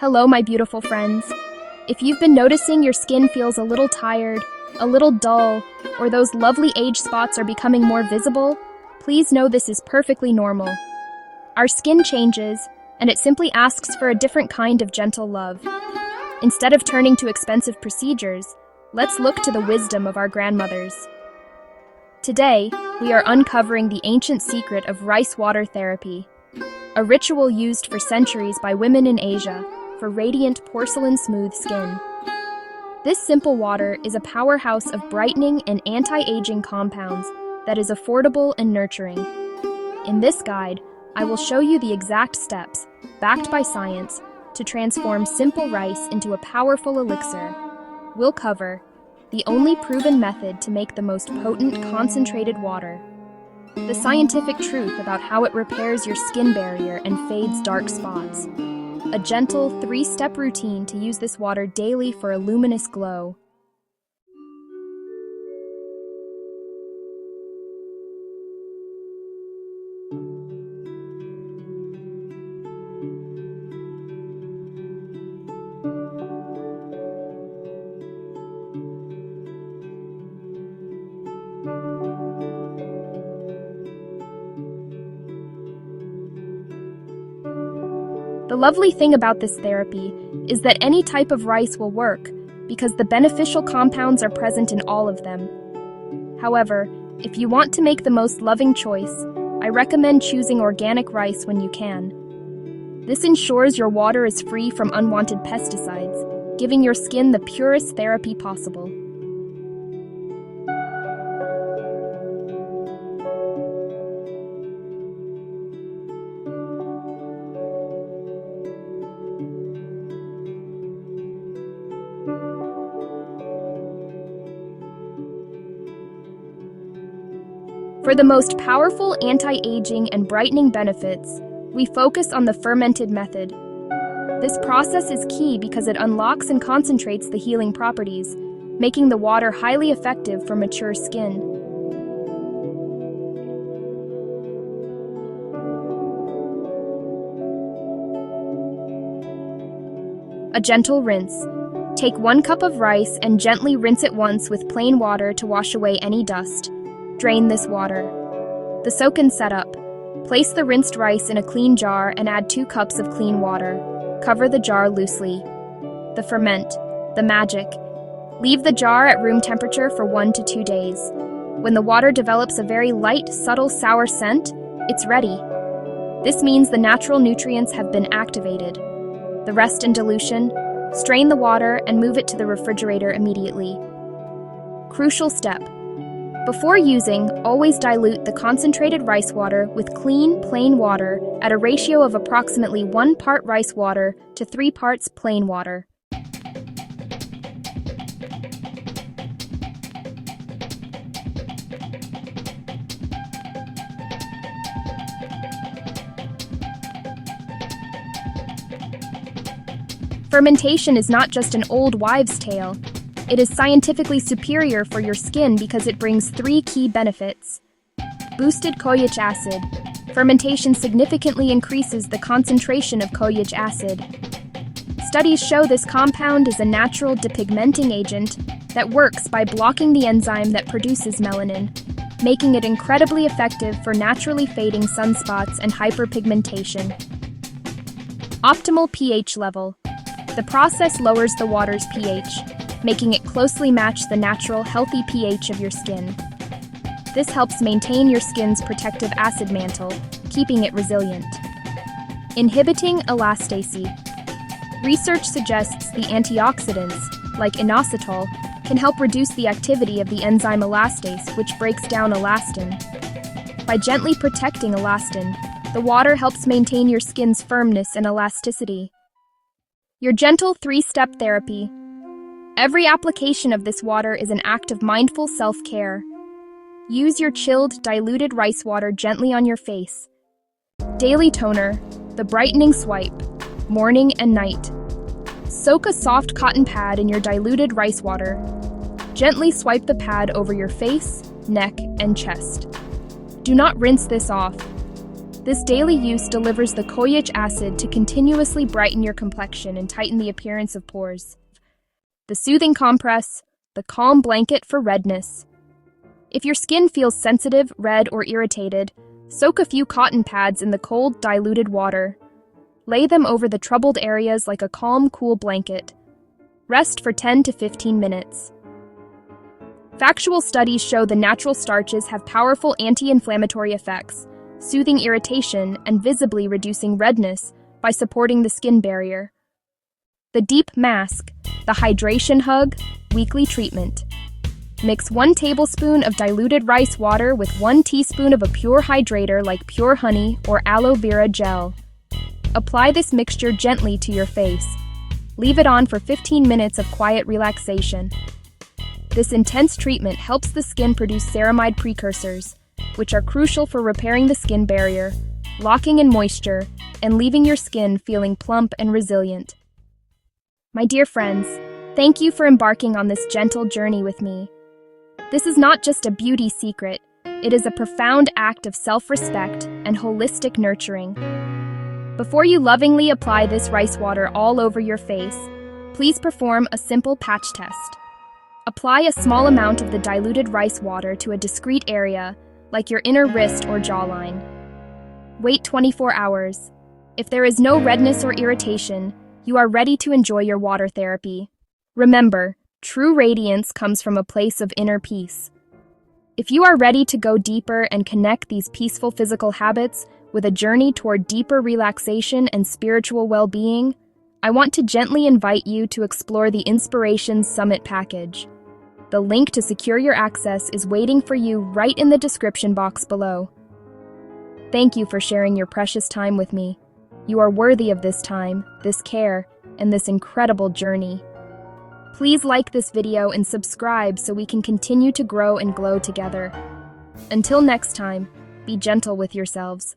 Hello, my beautiful friends. If you've been noticing your skin feels a little tired, a little dull, or those lovely age spots are becoming more visible, please know this is perfectly normal. Our skin changes, and it simply asks for a different kind of gentle love. Instead of turning to expensive procedures, let's look to the wisdom of our grandmothers. Today, we are uncovering the ancient secret of rice water therapy, a ritual used for centuries by women in Asia for radiant porcelain-smooth skin. This simple water is a powerhouse of brightening and anti-aging compounds that is affordable and nurturing. In this guide, I will show you the exact steps, backed by science, to transform simple rice into a powerful elixir. We'll cover the only proven method to make the most potent concentrated water, the scientific truth about how it repairs your skin barrier and fades dark spots, a gentle 3-step routine to use this water daily for a luminous glow. The lovely thing about this therapy is that any type of rice will work because the beneficial compounds are present in all of them. However, if you want to make the most loving choice, I recommend choosing organic rice when you can. This ensures your water is free from unwanted pesticides, giving your skin the purest therapy possible. For the most powerful anti-aging and brightening benefits, we focus on the fermented method. This process is key because it unlocks and concentrates the healing properties, making the water highly effective for mature skin. A gentle rinse. Take 1 cup of rice and gently rinse it once with plain water to wash away any dust. Drain this water. The soak-in setup. Place the rinsed rice in a clean jar and add 2 cups of clean water. Cover the jar loosely. The ferment. The magic. Leave the jar at room temperature for 1 to 2 days. When the water develops a very light, subtle sour scent, it's ready. This means the natural nutrients have been activated. The rest in dilution. Strain the water and move it to the refrigerator immediately. Crucial step. Before using, always dilute the concentrated rice water with clean, plain water at a ratio of approximately 1 part rice water to 3 parts plain water. Fermentation is not just an old wives' tale. It is scientifically superior for your skin because it brings 3 key benefits. Boosted koyic acid. Fermentation significantly increases the concentration of koyic acid. Studies show this compound is a natural depigmenting agent that works by blocking the enzyme that produces melanin, making it incredibly effective for naturally fading sunspots and hyperpigmentation. Optimal pH level. The process lowers the water's pH, making it closely match the natural, healthy pH of your skin. This helps maintain your skin's protective acid mantle, keeping it resilient. Inhibiting elastase. Research suggests the antioxidants, like inositol, can help reduce the activity of the enzyme elastase, which breaks down elastin. By gently protecting elastin, the water helps maintain your skin's firmness and elasticity. Your gentle 3-step therapy. Every application of this water is an act of mindful self-care. Use your chilled, diluted rice water gently on your face. Daily toner, the brightening swipe, morning and night. Soak a soft cotton pad in your diluted rice water. Gently swipe the pad over your face, neck, and chest. Do not rinse this off. This daily use delivers the kojic acid to continuously brighten your complexion and tighten the appearance of pores. The soothing compress, the calm blanket for redness. If your skin feels sensitive, red, or irritated, soak a few cotton pads in the cold, diluted water. Lay them over the troubled areas like a calm, cool blanket. Rest for 10 to 15 minutes. Factual studies show the natural starches have powerful anti-inflammatory effects, soothing irritation and visibly reducing redness by supporting the skin barrier. The Deep Mask, the Hydration Hug, Weekly Treatment. Mix 1 tablespoon of diluted rice water with 1 teaspoon of a pure hydrator like pure honey or aloe vera gel. Apply this mixture gently to your face. Leave it on for 15 minutes of quiet relaxation. This intense treatment helps the skin produce ceramide precursors, which are crucial for repairing the skin barrier, locking in moisture, and leaving your skin feeling plump and resilient. My dear friends, thank you for embarking on this gentle journey with me. This is not just a beauty secret, it is a profound act of self-respect and holistic nurturing. Before you lovingly apply this rice water all over your face, please perform a simple patch test. Apply a small amount of the diluted rice water to a discrete area, like your inner wrist or jawline. Wait 24 hours. If there is no redness or irritation, you are ready to enjoy your water therapy. Remember, true radiance comes from a place of inner peace. If you are ready to go deeper and connect these peaceful physical habits with a journey toward deeper relaxation and spiritual well-being, I want to gently invite you to explore the Inspirations Summit package. The link to secure your access is waiting for you right in the description box below. Thank you for sharing your precious time with me. You are worthy of this time, this care, and this incredible journey. Please like this video and subscribe so we can continue to grow and glow together. Until next time, be gentle with yourselves.